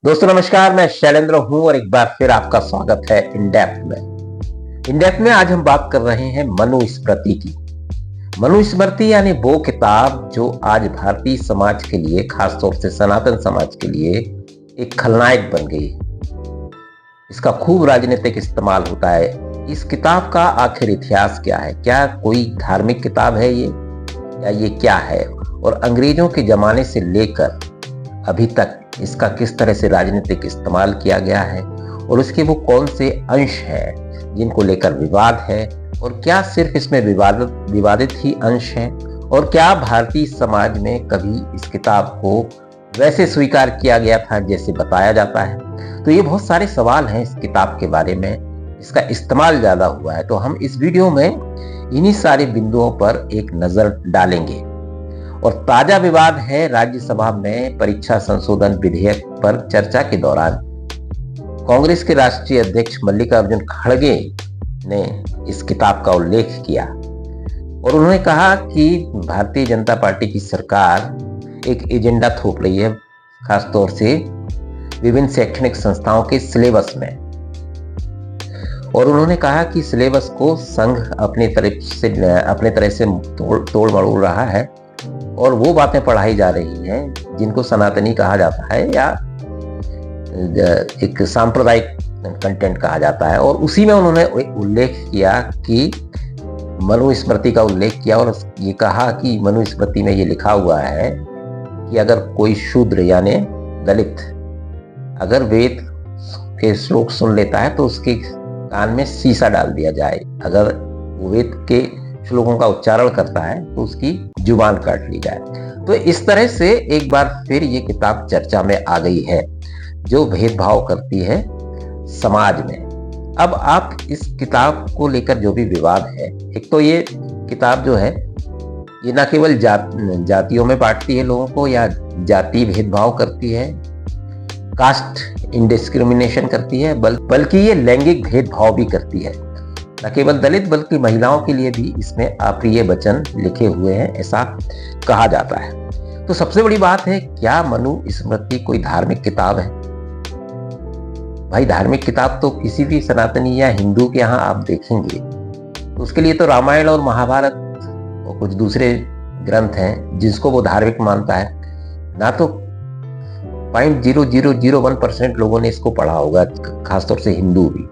दोस्तों नमस्कार, मैं शैलेंद्र हूं और एक बार फिर आपका स्वागत है इंडेप्थ में। इंडेप्थ में आज हम बात कर रहे हैं मनुस्मृति की। मनुस्मृति यानी वो किताब जो आज भारतीय समाज के लिए, खासतौर से सनातन समाज के लिए एक खलनायक बन गई है। इसका खूब राजनीतिक इस्तेमाल होता है। इस किताब का आखिर इतिहास क्या है? क्या कोई धार्मिक किताब है ये, या ये क्या है? और अंग्रेजों के जमाने से लेकर अभी तक इसका किस तरह से राजनीतिक इस्तेमाल किया गया है, और उसके वो कौन से अंश हैं जिनको लेकर विवाद है, और क्या सिर्फ इसमें विवादित ही अंश हैं, और क्या भारतीय समाज में कभी इस किताब को वैसे स्वीकार किया गया था जैसे बताया जाता है। तो ये बहुत सारे सवाल हैं इस किताब के बारे में। इसका इस्तेमाल ज्यादा हुआ है, तो हम इस वीडियो में इन्हीं सारे बिंदुओं पर एक नजर डालेंगे। और ताजा विवाद है राज्यसभा में परीक्षा संशोधन विधेयक पर चर्चा के दौरान कांग्रेस के राष्ट्रीय अध्यक्ष मल्लिकार्जुन खड़गे ने इस किताब का उल्लेख किया और उन्होंने कहा कि भारतीय जनता पार्टी की सरकार एक एजेंडा थोप रही है, खासतौर से विभिन्न शैक्षणिक संस्थाओं के सिलेबस में। और उन्होंने कहा कि सिलेबस को संघ अपने तरह से तोड़ मरोड़ रहा है और वो बातें पढ़ाई जा रही हैं जिनको सनातनी कहा जाता है या एक सांप्रदायिक कंटेंट कहा जाता है। और उसी में उन्होंने उल्लेख किया कि मनुस्मृति का उल्लेख किया और ये कहा कि मनुस्मृति में ये लिखा हुआ है कि अगर कोई शूद्र यानी दलित अगर वेद के श्लोक सुन लेता है तो उसके कान में शीशा डाल दिया जाए, अगर वो वेद के श्लोकों का उच्चारण करता है तो उसकी जुबान काट ली जाए। तो इस तरह से एक बार फिर ये किताब चर्चा में आ गई है जो भेदभाव करती है समाज में। अब आप इस किताब को लेकर जो भी विवाद है, एक तो ये किताब जो है ये ना केवल जातियों में बांटती है लोगों को या जाति भेदभाव करती है, कास्ट इंडिस्क्रिमिनेशन करती है, बल्कि ये लैंगिक भेदभाव भी करती है। न केवल दलित बल्कि महिलाओं के लिए भी इसमें अप्रिय वचन लिखे हुए हैं, ऐसा कहा जाता है। तो सबसे बड़ी बात है, क्या मनुस्मृति कोई धार्मिक किताब है? भाई धार्मिक किताब तो किसी भी सनातनी या हिंदू के यहाँ आप देखेंगे तो उसके लिए तो रामायण और महाभारत और कुछ दूसरे ग्रंथ हैं जिसको वो धार्मिक मानता है। ना तो 0.0001% लोगों ने इसको पढ़ा होगा, खासतौर से हिंदू भी,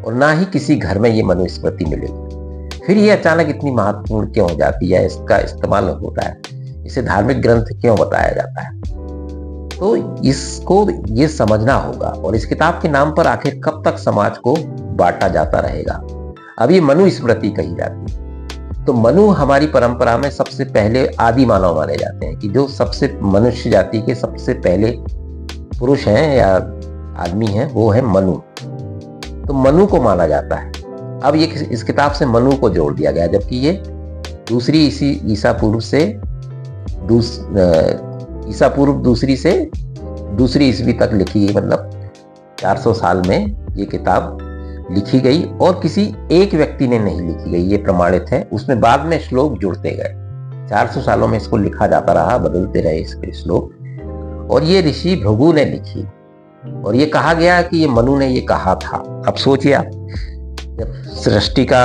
और ना ही किसी घर में ये मनुस्मृति मिलेगी। फिर ये अचानक इतनी महत्वपूर्ण क्यों हो जाती है, इसका इस्तेमाल होता है, इसे धार्मिक ग्रंथ क्यों बताया जाता है? तो इसको ये समझना होगा। और इस किताब के नाम पर आखिर कब तक समाज को बांटा जाता रहेगा? अब ये मनुस्मृति कही जाती है तो मनु हमारी परंपरा में सबसे पहले आदि मानव माने जाते हैं कि जो सबसे मनुष्य जाति के सबसे पहले पुरुष हैं या आदमी हैं वो है मनु। तो मनु को माना जाता है। अब ये इस किताब से मनु को जोड़ दिया गया, जबकि ये दूसरी ईसा पूर्व दूसरी ईस्वी तक लिखी गई, मतलब 400 साल में ये किताब लिखी गई और किसी एक व्यक्ति ने नहीं लिखी गई, ये प्रमाणित है। उसमें बाद में श्लोक जुड़ते गए, 400 सालों में इसको लिखा जाता रहा, बदलते रहे इसके श्लोक, और ये ऋषि भृगु ने लिखी। और ये कहा गया कि ये मनु ने ये कहा था। अब सोचिए आप, जब सृष्टि का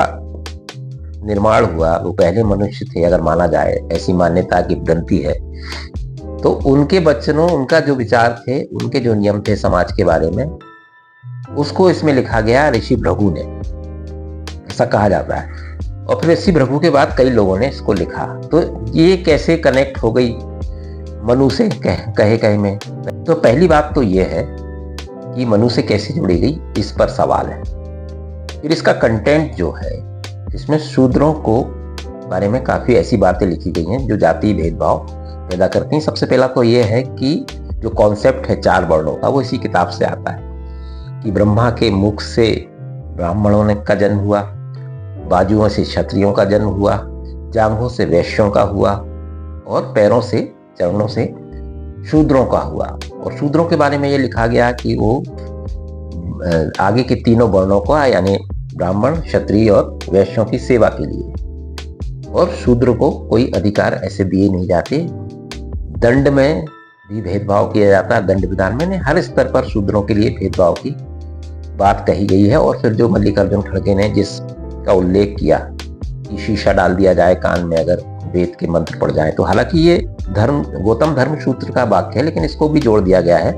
निर्माण हुआ वो पहले मनुष्य थे, अगर माना जाए, ऐसी मान्यता की बनती है, तो उनके वचनों, उनका जो विचार थे, उनके जो नियम थे समाज के बारे में, उसको इसमें लिखा गया ऋषि भृगु ने, ऐसा कहा जाता है। और फिर ऋषि भृगु के बाद कई लोगों ने इसको लिखा। तो ये कैसे कनेक्ट हो गई मनु से कहे में? तो पहली बात तो ये है कि मनु से कैसे जुड़ी गई, इस पर सवाल है। फिर इसका कंटेंट जो है, इसमें शूद्रों को बारे में काफी ऐसी बातें लिखी गई हैं जो जाति भेदभाव पैदा करती हैं। सबसे पहला तो ये है कि जो कॉन्सेप्ट है 4 वर्णों का, वो इसी किताब से आता है कि ब्रह्मा के मुख से ब्राह्मणों का जन्म हुआ, बाजुओं से क्षत्रियों का जन्म हुआ, जांघों से वैश्यों का हुआ और पैरों से, चरणों से शूद्रों का हुआ। और शूद्रों के बारे में ये लिखा गया कि वो आगे के तीनों वर्णों को, यानी ब्राह्मण, क्षत्रिय और वैश्यों की सेवा के लिए, और शूद्र को कोई अधिकार ऐसे दिए नहीं जाते। दंड में भी भेदभाव किया जाता है दंड विधान में। हर स्तर पर शूद्रों के लिए भेदभाव की बात कही गई है। और फिर जो मल्लिकार्जुन खड़गे ने जिसका उल्लेख किया कि शीशा डाल दिया जाए कान में अगर वेद के मंत्र पड़ जाए, तो हालांकि ये गौतम धर्म सूत्र का वाक्य है, लेकिन इसको भी जोड़ दिया गया है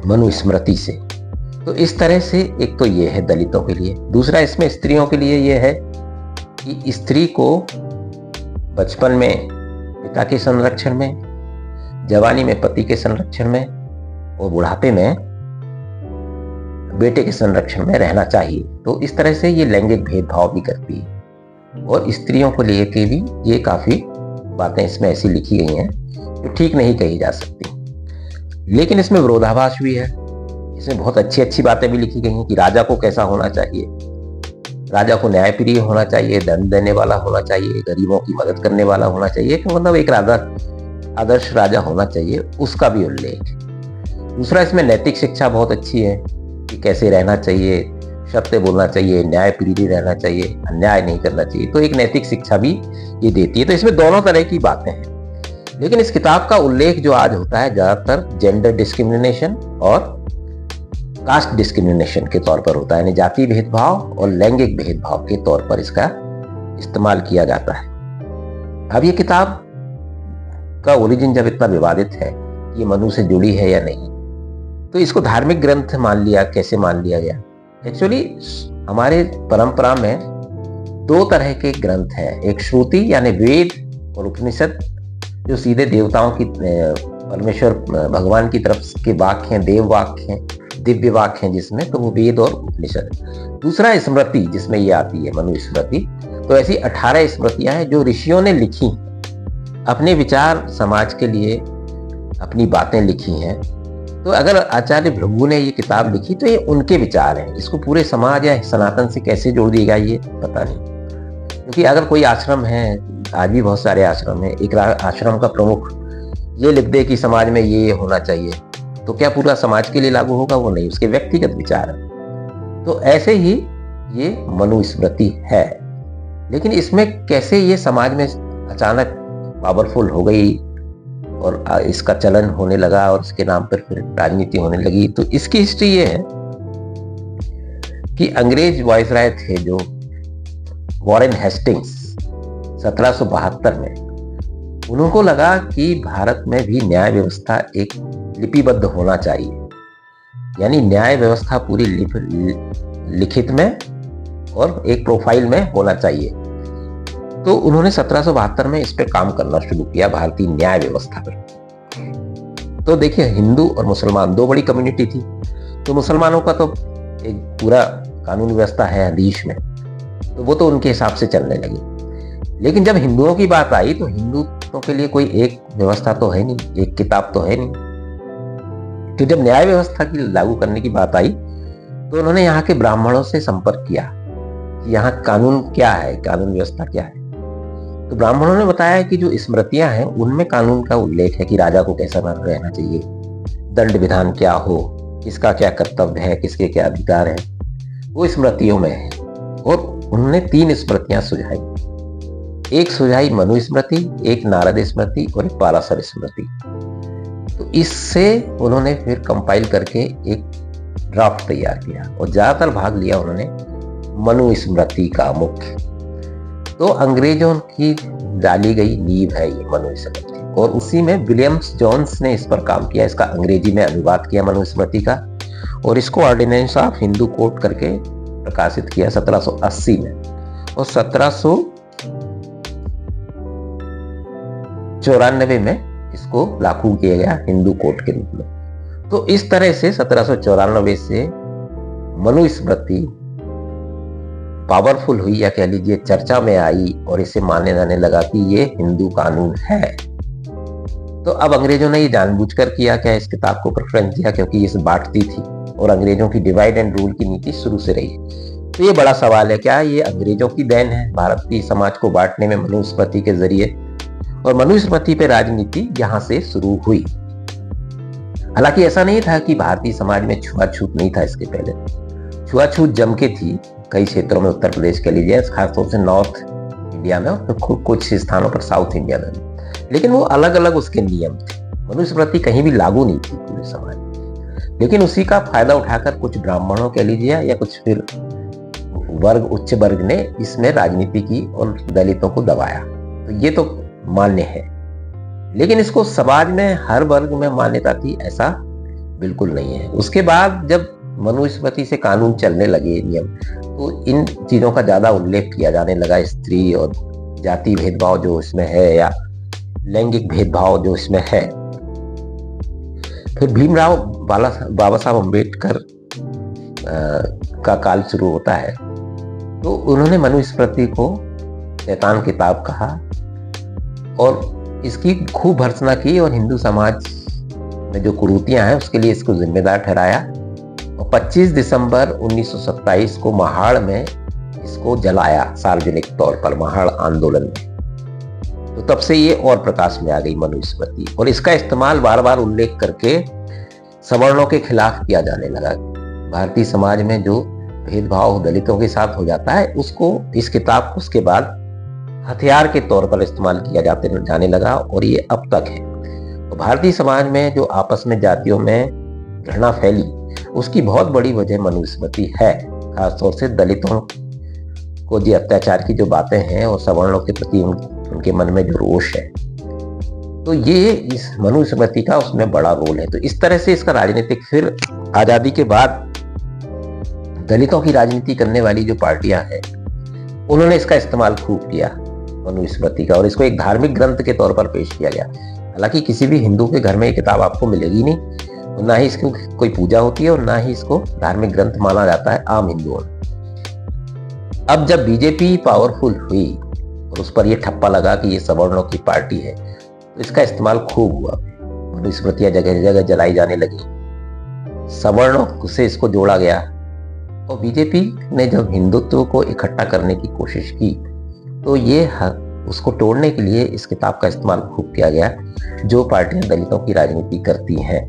मनुस्मृति से। तो इस तरह से एक तो ये है दलितों के लिए। दूसरा इसमें स्त्रियों के लिए ये है कि स्त्री को बचपन में पिता के संरक्षण में, जवानी में पति के संरक्षण में और बुढ़ापे में बेटे के संरक्षण में रहना चाहिए। तो इस तरह से ये लैंगिक भेदभाव भी करती है। और स्त्रियों को लेकर भी ये काफी बातें इसमें ऐसी लिखी गई हैं जो ठीक नहीं कही जा सकती। लेकिन इसमें विरोधाभास भी है। इसमें बहुत अच्छी अच्छी बातें भी लिखी गई हैं कि राजा को कैसा होना चाहिए। राजा को न्यायप्रिय होना चाहिए, दंड देने वाला होना चाहिए, गरीबों की मदद करने वाला होना चाहिए, तो मतलब एक आदर्श राजा होना चाहिए, उसका भी उल्लेख। दूसरा इसमें नैतिक शिक्षा बहुत अच्छी है कि कैसे रहना चाहिए, सत्य बोलना चाहिए, न्यायप्रिय रहना चाहिए, अन्याय नहीं करना चाहिए। तो एक नैतिक शिक्षा भी ये देती है। तो इसमें दोनों तरह की बातें हैं। लेकिन इस किताब का उल्लेख जो आज होता है ज्यादातर जेंडर डिस्क्रिमिनेशन और कास्ट डिस्क्रिमिनेशन के तौर पर होता है, यानी जाति भेदभाव और लैंगिक भेदभाव के तौर पर इसका इस्तेमाल किया जाता है। अब ये किताब का ओरिजिन जब इतना विवादित है कि ये मनु से जुड़ी है या नहीं, तो इसको धार्मिक ग्रंथ मान लिया। कैसे मान लिया गया? एक्चुअली हमारे परंपरा में दो तरह के ग्रंथ हैं, एक श्रुति यानी वेद और उपनिषद जो सीधे देवताओं की, परमेश्वर भगवान की तरफ के वाक्य हैं, देव वाक्य हैं, दिव्य वाक्य हैं जिसमें, तो वो वेद और उपनिषद। दूसरा स्मृति जिसमें ये आती है मनुस्मृति। तो ऐसी 18 स्मृतियां हैं जो ऋषियों ने लिखी, अपने विचार समाज के लिए अपनी बातें लिखी हैं। तो अगर आचार्य भृगु ने ये किताब लिखी तो ये उनके विचार हैं। इसको पूरे समाज या सनातन से कैसे जोड़ दिया ये पता नहीं। क्योंकि अगर कोई आश्रम है, आज भी बहुत सारे आश्रम हैं, एक आश्रम का प्रमुख ये लिख दे कि समाज में ये होना चाहिए, तो क्या पूरा समाज के लिए लागू होगा? वो नहीं, उसके व्यक्तिगत विचार है। तो ऐसे ही ये मनुस्मृति है। लेकिन इसमें कैसे ये समाज में अचानक पावरफुल हो गई और इसका चलन होने लगा और इसके नाम पर फिर राजनीति होने लगी, तो इसकी हिस्ट्री ये है कि अंग्रेज वायसराय थे जो वॉरेन हेस्टिंग्स 1772 में, उनको लगा कि भारत में भी न्याय व्यवस्था एक लिपिबद्ध होना चाहिए, यानी न्याय व्यवस्था पूरी लिखित में और एक प्रोफाइल में होना चाहिए। तो उन्होंने 1772 में इस पे काम करना शुरू किया, भारतीय न्याय व्यवस्था पर। तो देखिए, हिंदू और मुसलमान दो बड़ी कम्युनिटी थी। तो मुसलमानों का तो एक पूरा कानून व्यवस्था है हदीस में, तो वो तो उनके हिसाब से चलने लगी। लेकिन जब हिंदुओं की बात आई तो हिंदुओं के लिए कोई एक व्यवस्था तो है नहीं, एक किताब तो है नहीं। तो जब न्याय व्यवस्था की लागू करने की बात आई तो उन्होंने यहाँ के ब्राह्मणों से संपर्क किया कि यहाँ कानून क्या है, कानून व्यवस्था क्या है। तो ब्राह्मणों ने बताया कि जो स्मृतियां हैं उनमें कानून का उल्लेख है कि राजा को कैसा रहना चाहिए, दंड विधान क्या हो, किसका क्या कर्तव्य है, किसके क्या अधिकार है, वो स्मृतियों में है। और उन्होंने 3 स्मृतियां सुझाई। एक सुझाई मनुस्मृति, एक नारद स्मृति और एक पाराशर स्मृति। तो इससे उन्होंने फिर कंपाइल करके एक ड्राफ्ट तैयार किया और ज्यादातर भाग लिया उन्होंने मनुस्मृति का मुख्य। तो अंग्रेजों की डाली गई नींव है ये मनुस्मृति, और उसी में विलियम्स जोन्स ने इस पर काम किया, इसका अंग्रेजी में अनुवाद किया मनुस्मृति का, और इसको ऑर्डिनेंस ऑफ हिंदू कोड करके प्रकाशित किया 1780 में, और 1794 में इसको लागू किया गया हिंदू कोड के रूप में। तो इस तरह से 1794 से मनुस्मृति पावरफुल हुई, या कह लीजिए चर्चा में आई, और इसे माने जाने लगा कि ये हिंदू कानून है। तो अब अंग्रेजों ने ये जानबूझकर किया क्या, इस किताब को प्रेफरेंस दिया, क्योंकि ये बांटती थी और अंग्रेजों की डिवाइड एंड रूल की नीति शुरू से रही। तो ये बड़ा सवाल है, क्या ये अंग्रेजों की देन है भारतीय समाज को बांटने में मनुस्मृति के जरिए, और मनुस्मृति पे राजनीति यहां से शुरू हुई। हालांकि ऐसा नहीं था कि भारतीय समाज में छुआछूत नहीं था। इसके पहले छुआछूत जम के थी कई क्षेत्रों में, उत्तर प्रदेश के लीजिए, खासतौर से नॉर्थ इंडिया में और कुछ स्थानों पर साउथ इंडिया में, लेकिन वो अलग अलग उसके नियम थे, मनुस्मृति कहीं भी लागू नहीं थी पूरे समाज में, लेकिन उसी का फायदा उठाकर कुछ ब्राह्मणों कह लीजिए या कुछ फिर उच्च वर्ग ने इसमें राजनीति की और दलितों को दबाया। तो ये तो मान्य है, लेकिन इसको समाज में हर वर्ग में मान्यता थी ऐसा बिल्कुल नहीं है। उसके बाद जब मनुस्मृति से कानून चलने लगे, नियम, तो इन चीजों का ज्यादा उल्लेख किया जाने लगा। स्त्री और जाति भेदभाव जो इसमें है या लैंगिक भेदभाव जो इसमें है। फिर भीमराव बाबा साहब अम्बेडकर का काल शुरू होता है, तो उन्होंने मनुस्मृति को शैतान किताब कहा और इसकी खूब भर्त्सना की और हिंदू समाज में जो कुरीतियां हैं उसके लिए इसको जिम्मेदार ठहराया। और 25 दिसंबर 1927 को महाड़ में इसको जलाया सार्वजनिक तौर पर, महाड़ आंदोलन में। तो तब से ये और प्रकाश में आ गई मनुस्मृति, और इसका इस्तेमाल बार बार उल्लेख करके सवर्णों के खिलाफ किया जाने लगा। भारतीय समाज में जो भेदभाव दलितों के साथ हो जाता है उसको, इस किताब को उसके बाद हथियार के तौर पर इस्तेमाल किया जाने लगा, और ये अब तक है। तो भारतीय समाज में जो आपस में जातियों में घृणा फैली उसकी बहुत बड़ी वजह मनुस्मृति है। खासतौर से दलितों को जो अत्याचार की जो बातें हैं और सवर्णों के प्रति उनके मन में जो रोष है, तो ये इस मनुस्मृति का उसमें बड़ा रोल है। तो इस तरह से इसका राजनीतिक, फिर आजादी के बाद दलितों की राजनीति करने वाली जो पार्टियां हैं उन्होंने इसका इस्तेमाल खूब किया मनुस्मृति का, और इसको एक धार्मिक ग्रंथ के तौर पर पेश किया गया। हालांकि किसी भी हिंदू के घर में ये किताब आपको मिलेगी नहीं, और ना ही इसकी कोई पूजा होती है और ना ही इसको धार्मिक ग्रंथ माना जाता है आम हिंदुओं में। अब जब बीजेपी पावरफुल हुई और उस पर यह ठप्पा लगा कि ये सवर्णों की पार्टी है, तो इसका इस्तेमाल खूब हुआ। मनुस्मृतियां जगह जगह जलाई जाने लगी, सवर्णों से इसको जोड़ा गया, और बीजेपी ने जब हिंदुत्व को इकट्ठा करने की कोशिश की तो ये उसको तोड़ने के लिए इस किताब का इस्तेमाल खूब किया गया, जो पार्टियां दलितों की राजनीति करती हैं।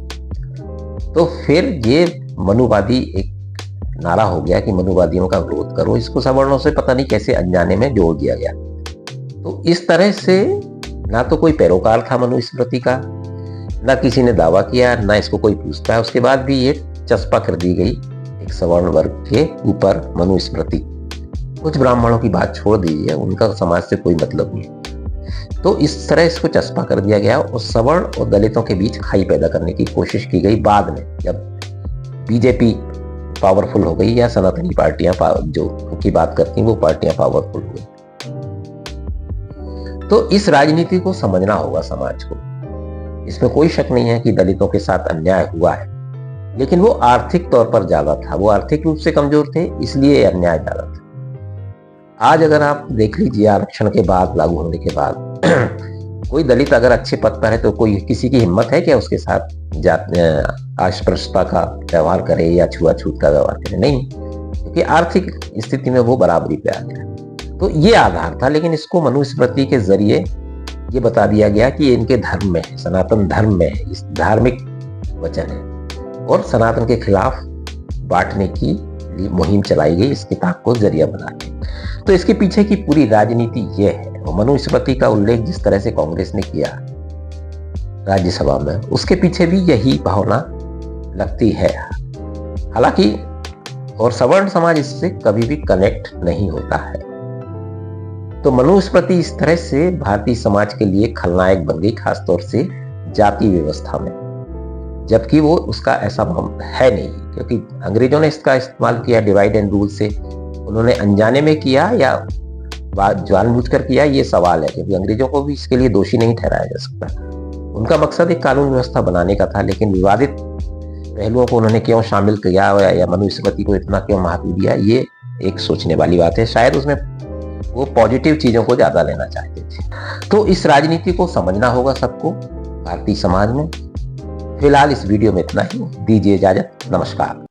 तो फिर ये मनुवादी एक नारा हो गया कि मनुवादियों का विरोध करो, इसको सवर्णों से पता नहीं कैसे अनजाने में जोड़ दिया गया। तो इस तरह से ना तो कोई पैरोकार था मनुस्मृति का, ना किसी ने दावा किया, ना इसको कोई पूछता है। उसके बाद भी ये चस्पा कर दी गई एक सवर्ण वर्ग के ऊपर मनुस्मृति। कुछ ब्राह्मणों की बात छोड़ दीजिए, उनका समाज से कोई मतलब नहीं। तो इस तरह इसको चस्पा कर दिया गया और सवर्ण और दलितों के बीच खाई पैदा करने की कोशिश की गई। बाद में जब बीजेपी पावरफुल हो गई या सनातनी पार्टियां जो की बात करती हैं वो पार्टियां पावरफुल हुई, तो इस राजनीति को समझना होगा समाज को। इसमें कोई शक नहीं है कि दलितों के साथ अन्याय हुआ है, लेकिन वो आर्थिक तौर पर ज्यादा था, वो आर्थिक रूप से कमजोर थे, इसलिए अन्याय ज्यादा था। आज अगर आप देख लीजिए, आरक्षण के बाद, लागू होने के बाद कोई दलित अगर अच्छे पद पर है तो कोई किसी की हिम्मत है क्या उसके साथ अस्पृश्यता का व्यवहार करे या छुआछूत का व्यवहार करे? नहीं, क्योंकि आर्थिक स्थिति में वो बराबरी पे आ गया। तो ये आधार था, लेकिन इसको मनुस्मृति के जरिए ये बता दिया गया कि इनके धर्म में है, सनातन धर्म में है, इस धार्मिक वचन है, और सनातन के खिलाफ बांटने की मुहिम चलाई गई इस किताब को जरिया बना के। तो इसके पीछे की पूरी राजनीति ये है, और मनुस्मृति का उल्लेख जिस तरह से कांग्रेस ने किया राज्यसभा में, उसके पीछे भी यही भावना लगती है। हालांकि और सवर्ण समाज इससे कभी भी कनेक्ट नहीं होता है। तो मनुस्मृति इस तरह से भारतीय समाज के लिए खलनायक बन गई, खासतौर से जाति व्यवस्था में, जबकि वो उसका ऐसा है नहीं, क्योंकि अंग्रेजों ने इसका इस्तेमाल किया डिवाइड एंड रूल से। उन्होंने अनजाने में किया या जानबूझकर किया, ये सवाल है, क्योंकि अंग्रेजों को भी इसके लिए दोषी नहीं ठहराया जा सकता। उनका मकसद एक कानून व्यवस्था बनाने का था, लेकिन विवादित पहलुओं को उन्होंने क्यों शामिल किया या मनुस्मृति को इतना क्यों महत्व दिया, ये एक सोचने वाली बात है। शायद उसमें वो पॉजिटिव चीजों को ज्यादा लेना चाहते थे। तो इस राजनीति को समझना होगा सबको भारतीय समाज में। फिलहाल इस वीडियो में इतना ही, दीजिए इजाजत, नमस्कार।